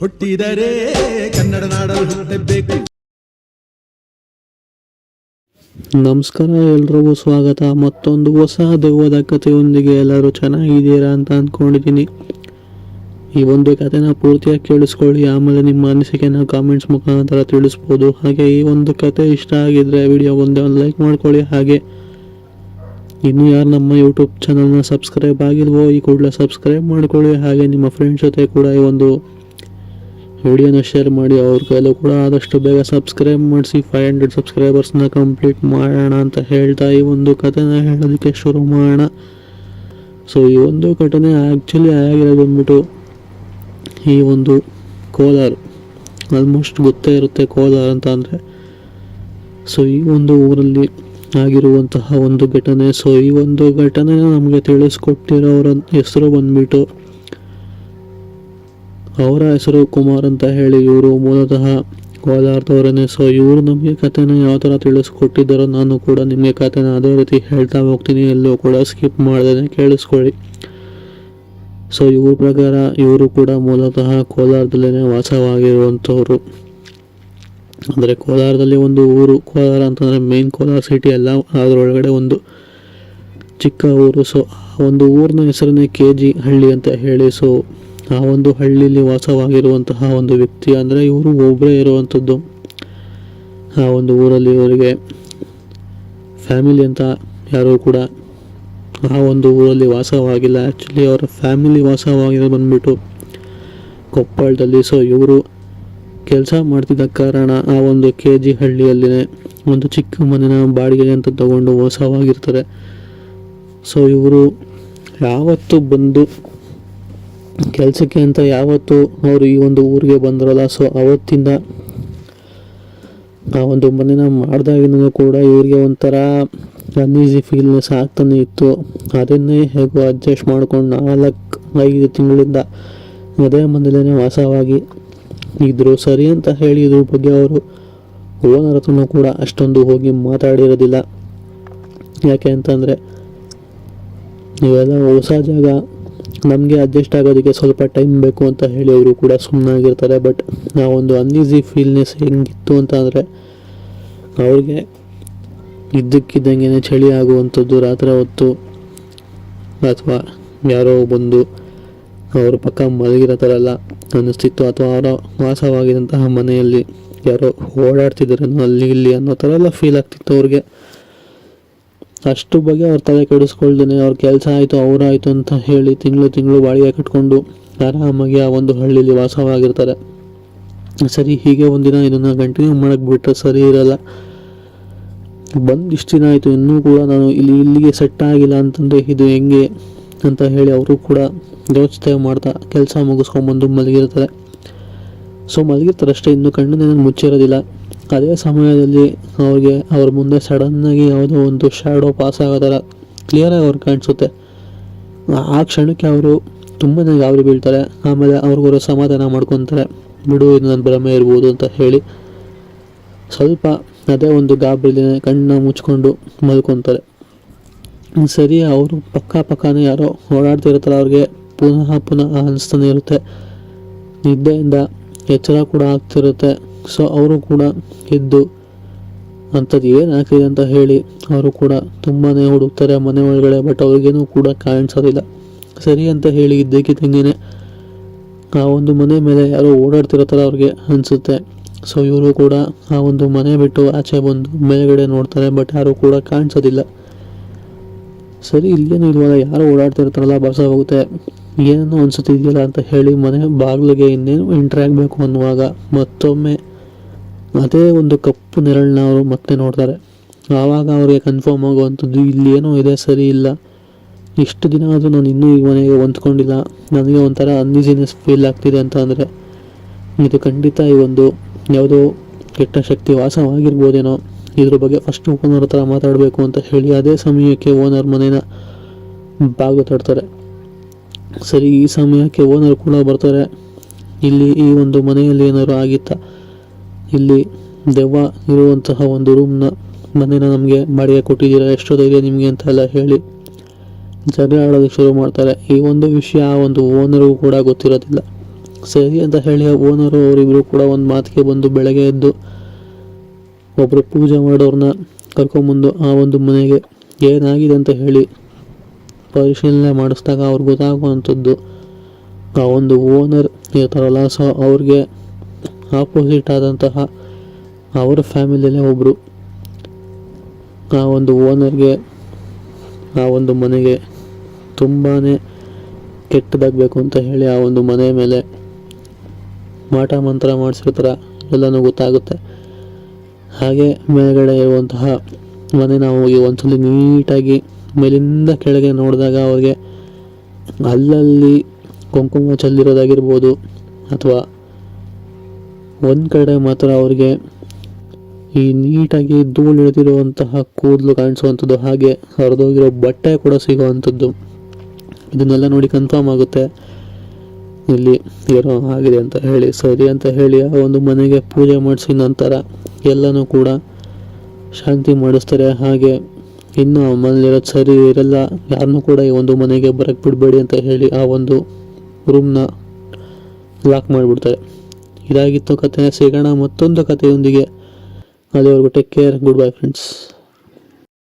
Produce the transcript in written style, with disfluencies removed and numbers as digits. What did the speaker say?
ಹುಟ್ಟಿದರೆ ಕನ್ನಡ ನಾಡಲು ಹುಟ್ಟಬೇಕು. ನಮಸ್ಕಾರ, ಎಲ್ರಿಗೂ ಸ್ವಾಗತ. ಮತ್ತೊಂದು ಹೊಸ ದೆವ್ವದ ಕಥೆಯೊಂದಿಗೆ ಎಲ್ಲರೂ ಚೆನ್ನಾಗಿದ್ದೀರಾ ಅಂತ ಅಂದ್ಕೊಂಡಿದ್ದೀನಿ. ಈ ಒಂದು ಕಥೆನ ಪೂರ್ತಿಯಾಗಿ ಕೇಳಿಸ್ಕೊಳ್ಳಿ, ಆಮೇಲೆ ನಿಮ್ಮ ಅನಿಸಿಕೆನ ಕಾಮೆಂಟ್ಸ್ ಮುಖಾಂತರ ತಿಳಿಸ್ಬೋದು. ಹಾಗೆ ಈ ಒಂದು ಕತೆ ಇಷ್ಟ ಆಗಿದ್ರೆ ವಿಡಿಯೋ ಒಂದು ಲೈಕ್ ಮಾಡ್ಕೊಳ್ಳಿ. ಹಾಗೆ ಇನ್ನೂ ಯಾರು ನಮ್ಮ ಯೂಟ್ಯೂಬ್ ಚಾನಲ್ನ ಸಬ್ಸ್ಕ್ರೈಬ್ ಆಗಿಲ್ವೋ ಈ ಕೂಡಲೇ ಸಬ್ಸ್ಕ್ರೈಬ್ ಮಾಡ್ಕೊಳ್ಳಿ. ಹಾಗೆ ನಿಮ್ಮ ಫ್ರೆಂಡ್ಸ್ ಜೊತೆ ಕೂಡ ಈ ಒಂದು ವಿಡಿಯೋನ ಶೇರ್ ಮಾಡಿ, ಅವ್ರ ಕೈಲೂ ಕೂಡ ಆದಷ್ಟು ಬೇಗ ಸಬ್ಸ್ಕ್ರೈಬ್ ಮಾಡಿಸಿ 500 ಸಬ್ಸ್ಕ್ರೈಬರ್ಸ್ನ ಕಂಪ್ಲೀಟ್ ಮಾಡೋಣ ಅಂತ ಹೇಳ್ತಾ ಈ ಒಂದು ಕಥೆನ ಹೇಳೋದಕ್ಕೆ ಶುರು ಮಾಡೋಣ. ಸೊ ಈ ಒಂದು ಘಟನೆ ಆ್ಯಕ್ಚುಲಿ ಆಗಿರೋದು ಬಂದ್ಬಿಟ್ಟು ಈ ಒಂದು ಕೋಲಾರ, ಆಲ್ಮೋಸ್ಟ್ ಗೊತ್ತೇ ಇರುತ್ತೆ ಕೋಲಾರ ಅಂತ ಅಂದರೆ. ಸೊ ಈ ಒಂದು ಊರಲ್ಲಿ ಆಗಿರುವಂತಹ ಒಂದು ಘಟನೆ. ಸೊ ಈ ಒಂದು ಘಟನೆನ ನಮಗೆ ತಿಳಿಸ್ಕೊಟ್ಟಿರೋರ ಹೆಸರು ಬಂದ್ಬಿಟ್ಟು, ಅವರ ಹೆಸರು ಕುಮಾರ್ ಅಂತ ಹೇಳಿ. ಇವರು ಮೂಲತಃ ಕೋಲಾರದವರೇ. ಸೊ ಇವರು ನಮಗೆ ಕಥೆನ ಯಾವ ಥರ ತಿಳಿಸ್ಕೊಟ್ಟಿದ್ದಾರೋ ನಾನು ಕೂಡ ನಿಮಗೆ ಕಥೆನ ಅದೇ ರೀತಿ ಹೇಳ್ತಾ ಹೋಗ್ತೀನಿ, ಎಲ್ಲೂ ಕೂಡ ಸ್ಕಿಪ್ ಮಾಡ್ದೇ ಕೇಳಿಸ್ಕೊಳ್ಳಿ. ಸೊ ಇವ್ರ ಪ್ರಕಾರ ಇವರು ಕೂಡ ಮೂಲತಃ ಕೋಲಾರದಲ್ಲೇ ವಾಸವಾಗಿರುವಂಥವ್ರು. ಅಂದರೆ ಕೋಲಾರದಲ್ಲಿ ಒಂದು ಊರು, ಕೋಲಾರ ಅಂತಂದರೆ ಮೇನ್ ಕೋಲಾರ ಸಿಟಿ ಅಲ್ಲ, ಅದರೊಳಗಡೆ ಒಂದು ಚಿಕ್ಕ ಊರು. ಸೊ ಆ ಒಂದು ಊರಿನ ಹೆಸರನ್ನೇ KG ಹಳ್ಳಿ ಅಂತ ಹೇಳಿ. ಸೊ ಆ ಒಂದು ಹಳ್ಳಿಲಿ ವಾಸವಾಗಿರುವಂತಹ ಒಂದು ವ್ಯಕ್ತಿ, ಅಂದರೆ ಇವರು ಒಬ್ಬರೇ ಇರುವಂಥದ್ದು. ಆ ಒಂದು ಊರಲ್ಲಿ ಇವರಿಗೆ ಫ್ಯಾಮಿಲಿ ಅಂತ ಯಾರೂ ಕೂಡ ಆ ಒಂದು ಊರಲ್ಲಿ ವಾಸವಾಗಿಲ್ಲ. ಆ್ಯಕ್ಚುಲಿ ಅವರ ಫ್ಯಾಮಿಲಿ ವಾಸವಾಗಿರೋದು ಬಂದ್ಬಿಟ್ಟು ಕೊಪ್ಪಳದಲ್ಲಿ. ಸೊ ಇವರು ಕೆಲಸ ಮಾಡ್ತಿದ್ದ ಕಾರಣ ಆ ಒಂದು KG ಹಳ್ಳಿಯಲ್ಲಿನೇ ಒಂದು ಚಿಕ್ಕ ಮನೆನ ಬಾಡಿಗೆಗೆ ಅಂತ ತಗೊಂಡು ವಾಸವಾಗಿರ್ತಾರೆ. ಸೊ ಇವರು ಯಾವತ್ತು ಬಂದು ಕೆಲಸಕ್ಕೆ ಅಂತ ಯಾವತ್ತು ಅವರು ಈ ಒಂದು ಊರಿಗೆ ಬಂದ್ರಲ್ಲ, ಸೊ ಅವತ್ತಿಂದ ಆ ಒಂದು ಮನೆನ ಮಾಡಿದಾಗಿನೂ ಕೂಡ ಇವರಿಗೆ ಒಂಥರ ಅನ್ಈಸಿ ಫೀಲ್ನೆಸ್ ಆಗ್ತಾನೆ ಇತ್ತು. ಅದನ್ನೇ ಹೇಗೋ ಅಡ್ಜಸ್ಟ್ ಮಾಡ್ಕೊಂಡು 4-5 ತಿಂಗಳಿಂದ ಅದೇ ಮನೇಲೇ ವಾಸವಾಗಿ ಇದ್ದರು. ಸರಿ ಅಂತ ಹೇಳಿ ಇದ್ರ ಬಗ್ಗೆ ಅವರು ಓನರ್ ಹತ್ರನೂ ಕೂಡ ಅಷ್ಟೊಂದು ಹೋಗಿ ಮಾತಾಡಿರೋದಿಲ್ಲ. ಯಾಕೆ ಅಂತಂದರೆ ಇವೆಲ್ಲ ಹೊಸ ಜಾಗ, ನಮಗೆ ಅಡ್ಜಸ್ಟ್ ಆಗೋದಕ್ಕೆ ಸ್ವಲ್ಪ ಟೈಮ್ ಬೇಕು ಅಂತ ಹೇಳಿ ಅವರು ಕೂಡ ಸುಮ್ಮನಾಗಿರ್ತಾರೆ. ಬಟ್ ಆ ಒಂದು ಅನ್ಈಸಿ ಫೀಲ್ನೆಸ್ ಹೆಂಗಿತ್ತು ಅಂತ ಅಂದರೆ, ಅವ್ರಿಗೆ ಇದ್ದಕ್ಕಿದ್ದಂಗೆ ಚಳಿ ಆಗುವಂಥದ್ದು ರಾತ್ರಿ ಹೊತ್ತು, ಅಥವಾ ಯಾರೋ ಬಂದು ಅವ್ರ ಪಕ್ಕ ಮಲಗಿರೋ ಥರ ಎಲ್ಲ ಅನ್ನಿಸ್ತಿತ್ತು. ಅಥವಾ ಅವರ ವಾಸವಾಗಿದ್ದಂತಹ ಮನೆಯಲ್ಲಿ ಯಾರೋ ಓಡಾಡ್ತಿದ್ದಾರೆ ಅಲ್ಲಿ ಇಲ್ಲಿ ಅನ್ನೋ ಥರ ಎಲ್ಲ ಫೀಲ್ ಆಗ್ತಿತ್ತು ಅವ್ರಿಗೆ. ಅಷ್ಟು ಬಗ್ಗೆ ಅವ್ರ ತಲೆ ಕೆಡಿಸ್ಕೊಳ್ದೇನೆ ಅವ್ರ ಕೆಲಸ ಆಯಿತು ಅವರಾಯಿತು ಅಂತ ಹೇಳಿ ತಿಂಗಳು ಬಾಡಿಗೆ ಕಟ್ಕೊಂಡು ಆರಾಮಾಗಿ ಆ ಒಂದು ಹಳ್ಳಿಲಿ ವಾಸವಾಗಿರ್ತಾರೆ. ಸರಿ, ಹೀಗೆ ಒಂದಿನ ಇದನ್ನು ಕಂಟಿನ್ಯೂ ಮಾಡೋಕ್ಕೆ ಬಿಟ್ಟರೆ ಸರಿ ಇರಲ್ಲ. ಇಷ್ಟು ದಿನ ಆಯಿತು, ಇನ್ನೂ ಕೂಡ ನಾನು ಇಲ್ಲಿಗೆ ಸೆಟ್ ಆಗಿಲ್ಲ ಅಂತಂದರೆ ಇದು ಹೆಂಗೆ ಅಂತ ಹೇಳಿ ಅವರು ಕೂಡ ಯೋಚನೆ ಮಾಡ್ತಾ ಕೆಲಸ ಮುಗಿಸ್ಕೊಂಡ್ಬಂದು ಮಲಗಿರ್ತಾರೆ. ಸೊ ಮಲಗಿರ್ತಾರೆ ಅಷ್ಟೇ, ಇನ್ನೂ ಕಣ್ಣನ್ನೇನು ಮುಚ್ಚಿರೋದಿಲ್ಲ. ಅದೇ ಸಮಯದಲ್ಲಿ ಅವ್ರ ಮುಂದೆ ಸಡನ್ನಾಗಿ ಯಾವುದೋ ಒಂದು ಶ್ಯಾಡೋ ಪಾಸ್ ಆಗೋ ಥರ ಕ್ಲಿಯರಾಗಿ ಅವ್ರಿಗೆ ಕಾಣಿಸುತ್ತೆ. ಆ ಕ್ಷಣಕ್ಕೆ ಅವರು ತುಂಬಾ ಗಾಬರಿ ಬೀಳ್ತಾರೆ. ಆಮೇಲೆ ಅವ್ರಿಗವರು ಸಮಾಧಾನ ಮಾಡ್ಕೊತಾರೆ, ಬಿಡು ಇದು ನನ್ನ ಭ್ರಮೆ ಇರ್ಬೋದು ಅಂತ ಹೇಳಿ ಸ್ವಲ್ಪ ಅದೇ ಒಂದು ಗಾಬರಿಲಿ ಕಣ್ಣನ್ನ ಮುಚ್ಕೊಂಡು ಮಲ್ಕೊತಾರೆ. ಸರಿ, ಅವರು ಪಕ್ಕನೇ ಯಾರೋ ಓಡಾಡ್ತಿರ್ತಾರೆ. ಅವ್ರಿಗೆ ಪುನಃ ಅನಿಸ್ತಾನೆ ಇರುತ್ತೆ, ನಿದ್ದೆಯಿಂದ ಎಚ್ಚರ ಕೂಡ ಆಗ್ತಿರುತ್ತೆ. ಸೊ ಅವರು ಕೂಡ ಎದ್ದು ಅಂಥದ್ದು ಏನಾಗ್ತಿದೆ ಅಂತ ಹೇಳಿ ಅವರು ಕೂಡ ತುಂಬಾ ಹುಡುಕ್ತಾರೆ ಮನೆ ಒಳಗಡೆ. ಬಟ್ ಅವ್ರಿಗೇನೂ ಕೂಡ ಕಾಣಿಸೋದಿಲ್ಲ. ಸರಿ ಅಂತ ಹೇಳಿ ಇದ್ದಕ್ಕಿದ್ದಂಗೆ ಆ ಒಂದು ಮನೆ ಮೇಲೆ ಯಾರೋ ಓಡಾಡ್ತಿರೋ ಥರ ಅವ್ರಿಗೆ ಅನಿಸುತ್ತೆ. ಸೊ ಇವರು ಕೂಡ ಆ ಒಂದು ಮನೆ ಬಿಟ್ಟು ಆಚೆ ಬಂದು ಮೇಲ್ಗಡೆ ನೋಡ್ತಾರೆ, ಬಟ್ ಯಾರೂ ಕೂಡ ಕಾಣಿಸೋದಿಲ್ಲ. ಸರಿ, ಇಲ್ಲೇನು ಇಲ್ವಲ್ಲ, ಯಾರೋ ಓಡಾಡ್ತಿರ್ತಾರಲ್ಲ, ಬಸ ಹೋಗುತ್ತೆ, ಏನೋ ಅನಿಸುತ್ತಿದೆಯಲ್ಲ ಅಂತ ಹೇಳಿ ಮನೆ ಬಾಗಿಲಿಗೆ ಇನ್ನೇನು ಎಂಟ್ರಿ ಆಗಬೇಕು ಅನ್ನುವಾಗ ಮತ್ತೊಮ್ಮೆ ಅದೇ ಒಂದು ಕಪ್ಪು ನೆರಳನ್ನ ಅವರು ಮತ್ತೆ ನೋಡ್ತಾರೆ. ಆವಾಗ ಅವ್ರಿಗೆ ಕನ್ಫರ್ಮ್ ಆಗುವಂಥದ್ದು, ಇಲ್ಲಿ ಏನೋ ಇದೆ, ಸರಿ ಇಲ್ಲ, ಇಷ್ಟು ದಿನ ಆದರೂ ನಾನು ಇನ್ನೂ ಈ ಮನೆಗೆ ಹೊಂದ್ಕೊಂಡಿಲ್ಲ, ನನಗೆ ಒಂಥರ ಅನ್ಈಸಿನೆಸ್ ಫೀಲ್ ಆಗ್ತಿದೆ ಅಂತ ಅಂದರೆ ಇದು ಖಂಡಿತ ಈ ಒಂದು ಯಾವುದೋ ಕೆಟ್ಟ ಶಕ್ತಿ ವಾಸವಾಗಿರ್ಬೋದೇನೋ. ಇದ್ರ ಬಗ್ಗೆ ಫಸ್ಟ್ ಓನರ್ ಹತ್ರ ಮಾತಾಡಬೇಕು ಅಂತ ಹೇಳಿ ಅದೇ ಸಮಯಕ್ಕೆ ಓನರ್ ಮನೇನ ಬಾಗಿಲು ತಡ್ತಾರೆ. ಸರಿ, ಈ ಸಮಯಕ್ಕೆ ಓನರ್ ಕೂಡ ಬರ್ತಾರೆ. ಇಲ್ಲಿ ಈ ಒಂದು ಮನೆಯಲ್ಲಿ ಏನಾದ್ರು ಆಗಿತ್ತಾ, ಇಲ್ಲಿ ದೆವ್ವ ಇರುವಂತಹ ಒಂದು ಮನೇನ ನಮಗೆ ಬಾಡಿಗೆ ಕೊಟ್ಟಿದ್ದೀರಾ, ಎಷ್ಟೋ ಧೈರ್ಯ ನಿಮಗೆ ಅಂತ ಎಲ್ಲ ಹೇಳಿ ಜಗಳ ಆಡೋದಕ್ಕೆ ಶುರು ಮಾಡ್ತಾರೆ. ಈ ಒಂದು ವಿಷಯ ಆ ಒಂದು ಓನರ್ಗೂ ಕೂಡ ಗೊತ್ತಿರೋದಿಲ್ಲ. ಸರಿ ಅಂತ ಹೇಳಿ ಓನರು ಅವರಿಬ್ಬರು ಕೂಡ ಒಂದು ಮಾತಿಗೆ ಬಂದು ಬೆಳಗ್ಗೆ ಎದ್ದು ಒಬ್ಬರು ಪೂಜೆ ಮಾಡೋರನ್ನ ಕರ್ಕೊಂಬಂದು ಆ ಒಂದು ಮನೆಗೆ ಏನಾಗಿದೆ ಅಂತ ಹೇಳಿ ಪರಿಶೀಲನೆ ಮಾಡಿಸಿದಾಗ ಅವ್ರಿಗೆ ಗೊತ್ತಾಗುವಂಥದ್ದು ಆ ಒಂದು ಓನರ್ ಇರ್ತಾರಲ್ಲ, ಸೊ ಅವ್ರಿಗೆ ಆಪೋಸಿಟ್ ಆದಂತಹ ಅವರ ಫ್ಯಾಮಿಲಿಯಲ್ಲೇ ಒಬ್ಬರು ಆ ಒಂದು ಓನರ್ಗೆ ಆ ಒಂದು ಮನೆಗೆ ತುಂಬಾ ಕೆಟ್ಟದಾಗಬೇಕು ಅಂತ ಹೇಳಿ ಆ ಒಂದು ಮನೆ ಮೇಲೆ ಮಾಟ ಮಂತ್ರ ಮಾಡಿಸಿರ್ತಾರೆ, ಎಲ್ಲನೂ ಗೊತ್ತಾಗುತ್ತೆ. ಹಾಗೆ ಮೇಲ್ಗಡೆ ಇರುವಂತಹ ಮನೆ ನಾವು ಹೋಗಿ ಒಂದ್ಸಲಿ ನೀಟಾಗಿ ಮೇಲಿಂದ ಕೆಳಗೆ ನೋಡಿದಾಗ ಅವ್ರಿಗೆ ಅಲ್ಲಲ್ಲಿ ಕುಂಕುಮ ಚೆಲ್ಲಿರೋದಾಗಿರ್ಬೋದು, ಅಥವಾ ಒಂದು ಕಡೆ ಮಾತ್ರ ಅವ್ರಿಗೆ ಈ ನೀಟಾಗಿ ಧೂಳು ಇಳಿದಿರುವಂತಹ ಕೂದಲು ಕಾಣಿಸುವಂಥದ್ದು, ಹಾಗೆ ಹರಿದೋಗಿರೋ ಬಟ್ಟೆ ಕೂಡ ಸಿಗುವಂಥದ್ದು. ಇದನ್ನೆಲ್ಲ ನೋಡಿ ಕನ್ಫರ್ಮ್ ಆಗುತ್ತೆ ಇಲ್ಲಿ ಏನೋ ಆಗಿದೆ ಅಂತ ಹೇಳಿ. ಸರಿ ಅಂತ ಹೇಳಿ ಆ ಒಂದು ಮನೆಗೆ ಪೂಜೆ ಮಾಡಿಸಿ ನಂತರ ಎಲ್ಲನೂ ಕೂಡ ಶಾಂತಿ ಮಾಡಿಸ್ತಾರೆ. ಹಾಗೆ ಇನ್ನು ಮನೇಲಿರೋದು ಸರಿ ಇರಲ್ಲ, ಯಾರನ್ನೂ ಕೂಡ ಈ ಒಂದು ಮನೆಗೆ ಬರಕ್ಕೆ ಬಿಡಬೇಡಿ ಅಂತ ಹೇಳಿ ಆ ಒಂದು ರೂಮ್ನ ಲಾಕ್ ಮಾಡಿಬಿಡ್ತಾರೆ. ಇದಾಗಿತ್ತು ಕಥೆ. ಸಿಗೋಣ ಮತ್ತೊಂದು ಕಥೆಯೊಂದಿಗೆ. ಅಲ್ಲಿವರೆಗೂ take care, good bye friends.